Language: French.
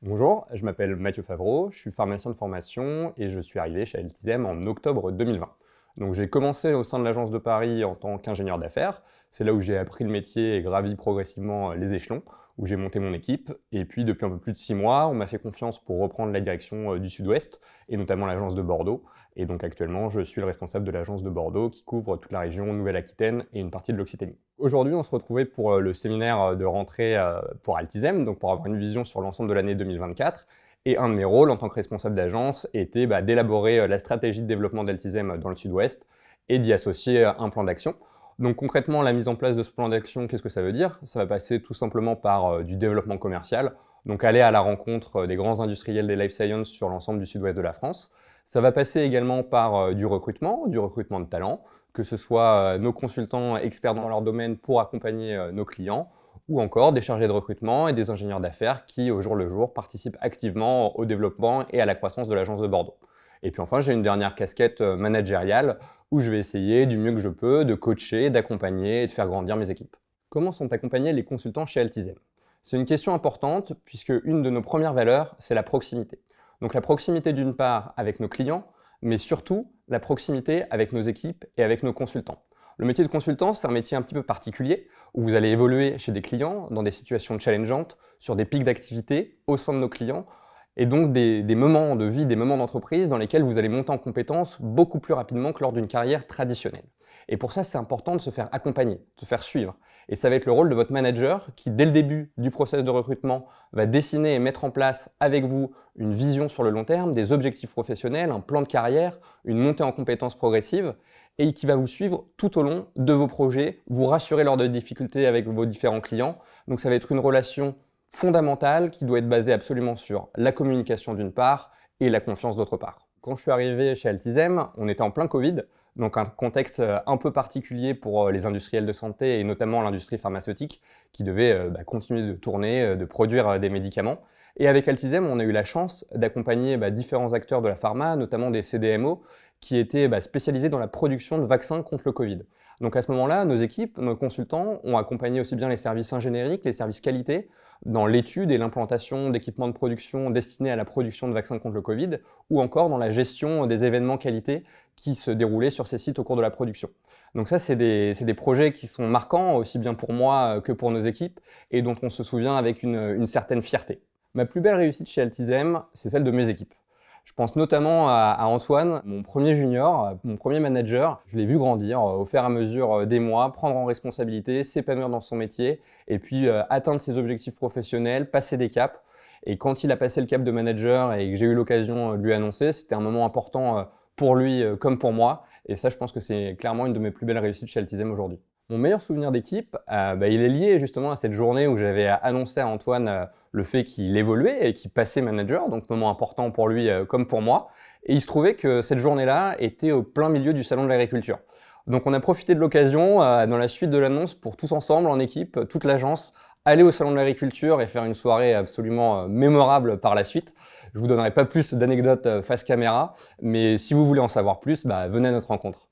Bonjour, je m'appelle Mathieu Favreau, je suis pharmacien de formation et je suis arrivé chez Altisem en octobre 2020. Donc j'ai commencé au sein de l'agence de Paris en tant qu'ingénieur d'affaires. C'est là où j'ai appris le métier et gravi progressivement les échelons, où j'ai monté mon équipe. Et puis depuis un peu plus de 6 mois, on m'a fait confiance pour reprendre la direction du Sud-Ouest, et notamment l'agence de Bordeaux. Et donc actuellement, je suis le responsable de l'agence de Bordeaux qui couvre toute la région Nouvelle-Aquitaine et une partie de l'Occitanie. Aujourd'hui, on se retrouvait pour le séminaire de rentrée pour Altisem, donc pour avoir une vision sur l'ensemble de l'année 2024. Et un de mes rôles en tant que responsable d'agence était d'élaborer la stratégie de développement d'Altisem dans le Sud-Ouest et d'y associer un plan d'action. Donc concrètement, la mise en place de ce plan d'action, qu'est-ce que ça veut dire? Ça va passer tout simplement par du développement commercial, donc aller à la rencontre des grands industriels des life sciences sur l'ensemble du sud-ouest de la France. Ça va passer également par du recrutement de talents, que ce soit nos consultants experts dans leur domaine pour accompagner nos clients, ou encore des chargés de recrutement et des ingénieurs d'affaires qui, au jour le jour, participent activement au développement et à la croissance de l'agence de Bordeaux. Et puis enfin, j'ai une dernière casquette managériale où je vais essayer du mieux que je peux de coacher, d'accompagner et de faire grandir mes équipes. Comment sont accompagnés les consultants chez Altisem? C'est une question importante puisque une de nos premières valeurs, c'est la proximité. Donc la proximité d'une part avec nos clients, mais surtout la proximité avec nos équipes et avec nos consultants. Le métier de consultant, c'est un métier un petit peu particulier où vous allez évoluer chez des clients dans des situations challengeantes, sur des pics d'activité au sein de nos clients, et donc des moments de vie, des moments d'entreprise dans lesquels vous allez monter en compétences beaucoup plus rapidement que lors d'une carrière traditionnelle. Et pour ça, c'est important de se faire accompagner, de se faire suivre. Et ça va être le rôle de votre manager qui, dès le début du process de recrutement, va dessiner et mettre en place avec vous une vision sur le long terme, des objectifs professionnels, un plan de carrière, une montée en compétences progressive, et qui va vous suivre tout au long de vos projets, vous rassurer lors de difficultés avec vos différents clients. Donc ça va être une relation fondamentale qui doit être basée absolument sur la communication d'une part et la confiance d'autre part. Quand je suis arrivé chez Altisem, on était en plein Covid, donc un contexte un peu particulier pour les industriels de santé et notamment l'industrie pharmaceutique qui devait continuer de tourner, de produire des médicaments. Et avec Altisem, on a eu la chance d'accompagner différents acteurs de la pharma, notamment des CDMO, qui étaient spécialisés dans la production de vaccins contre le Covid. Donc à ce moment-là, nos équipes, nos consultants ont accompagné aussi bien les services ingénieriques, les services qualité, dans l'étude et l'implantation d'équipements de production destinés à la production de vaccins contre le Covid, ou encore dans la gestion des événements qualité qui se déroulaient sur ces sites au cours de la production. Donc ça, c'est des projets qui sont marquants, aussi bien pour moi que pour nos équipes, et dont on se souvient avec une certaine fierté. Ma plus belle réussite chez Altisem, c'est celle de mes équipes. Je pense notamment à Antoine, mon premier junior, mon premier manager. Je l'ai vu grandir au fur et à mesure des mois, prendre en responsabilité, s'épanouir dans son métier et puis atteindre ses objectifs professionnels, passer des caps. Et quand il a passé le cap de manager et que j'ai eu l'occasion de lui annoncer, c'était un moment important pour lui comme pour moi. Et ça, je pense que c'est clairement une de mes plus belles réussites chez Altisem aujourd'hui. Mon meilleur souvenir d'équipe, il est lié justement à cette journée où j'avais annoncé à Antoine le fait qu'il évoluait et qu'il passait manager, donc moment important pour lui comme pour moi. Et il se trouvait que cette journée-là était au plein milieu du salon de l'agriculture. Donc on a profité de l'occasion dans la suite de l'annonce pour tous ensemble en équipe, toute l'agence, aller au salon de l'agriculture et faire une soirée absolument mémorable par la suite. Je vous donnerai pas plus d'anecdotes face caméra, mais si vous voulez en savoir plus, venez à notre rencontre.